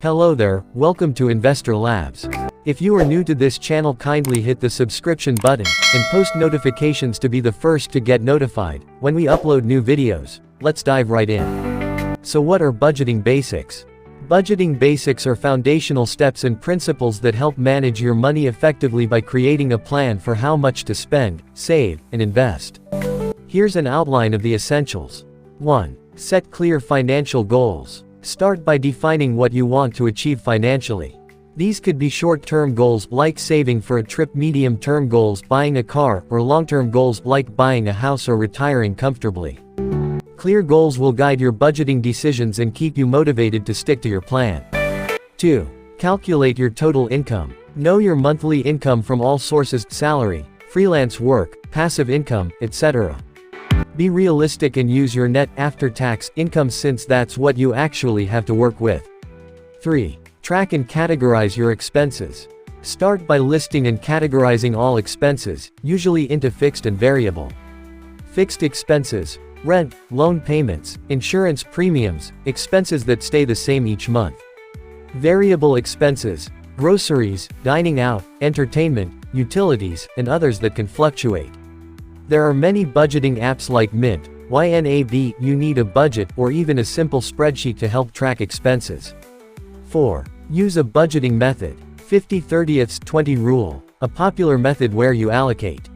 Hello there, welcome to Investor Labs. If you are new to this channel, kindly hit the subscription button and post notifications to be the first to get notified when we upload new videos. Let's dive right in. So what are budgeting basics? Budgeting basics are foundational steps and principles that help manage your money effectively by creating a plan for how much to spend, save, and invest. Here's an outline of the essentials. 1. Set clear financial goals. Start by defining what you want to achieve financially. These could be short-term goals like saving for a trip, medium-term goals buying a car, or long-term goals like buying a house or retiring comfortably. Clear goals will guide your budgeting decisions and keep you motivated to stick to your plan. 2. Calculate your total income. Know your monthly income from all sources: salary, freelance work, passive income, etc. Be realistic and use your net after-tax income since that's what you actually have to work with. 3. Track and categorize your expenses. Start by listing and categorizing all expenses, usually into fixed and variable. Fixed expenses: rent, loan payments, insurance premiums, expenses that stay the same each month. Variable expenses: groceries, dining out, entertainment, utilities, and others that can fluctuate. There are many budgeting apps like Mint, YNAB, You Need a Budget, or even a simple spreadsheet to help track expenses. 4. Use a budgeting method. 50-30-20 rule, a popular method where you allocate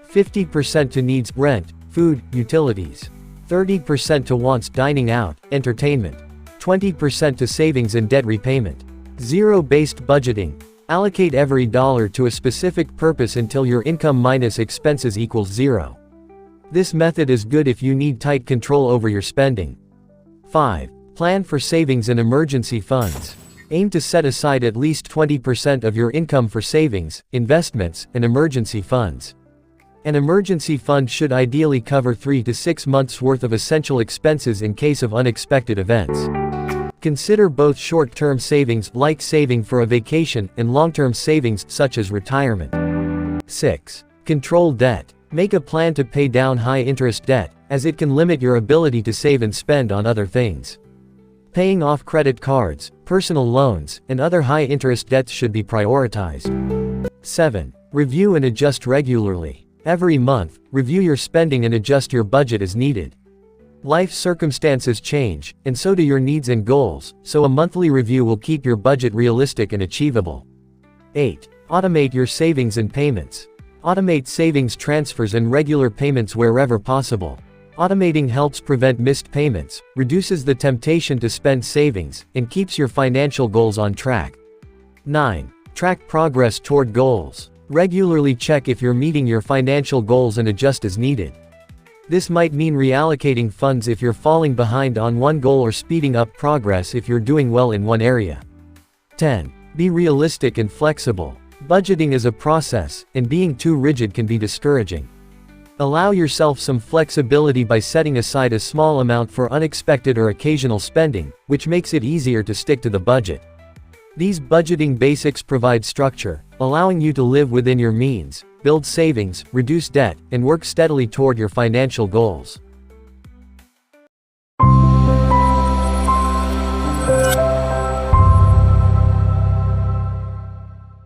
50% to needs, rent, food, utilities, 30% to wants, dining out, entertainment, 20% to savings and debt repayment. Zero-based budgeting. Allocate every dollar to a specific purpose until your income minus expenses equals zero. This method is good if you need tight control over your spending. 5. Plan for savings and emergency funds. Aim to set aside at least 20% of your income for savings, investments, and emergency funds. An emergency fund should ideally cover 3 to 6 months' worth of essential expenses in case of unexpected events. Consider both short-term savings, like saving for a vacation, and long-term savings, such as retirement. 6. Control debt. Make a plan to pay down high-interest debt, as it can limit your ability to save and spend on other things. Paying off credit cards, personal loans, and other high-interest debts should be prioritized. 7. Review and adjust regularly. Every month, review your spending and adjust your budget as needed. Life circumstances change, and so do your needs and goals, so a monthly review will keep your budget realistic and achievable. 8. Automate your savings and payments. Automate savings transfers and regular payments wherever possible. Automating helps prevent missed payments, reduces the temptation to spend savings, and keeps your financial goals on track. 9. Track progress toward goals. Regularly check if you're meeting your financial goals and adjust as needed. This might mean reallocating funds if you're falling behind on one goal or speeding up progress if you're doing well in one area. 10. Be realistic and flexible. Budgeting is a process, and being too rigid can be discouraging. Allow yourself some flexibility by setting aside a small amount for unexpected or occasional spending, which makes it easier to stick to the budget. These budgeting basics provide structure, allowing you to live within your means, build savings, reduce debt, and work steadily toward your financial goals.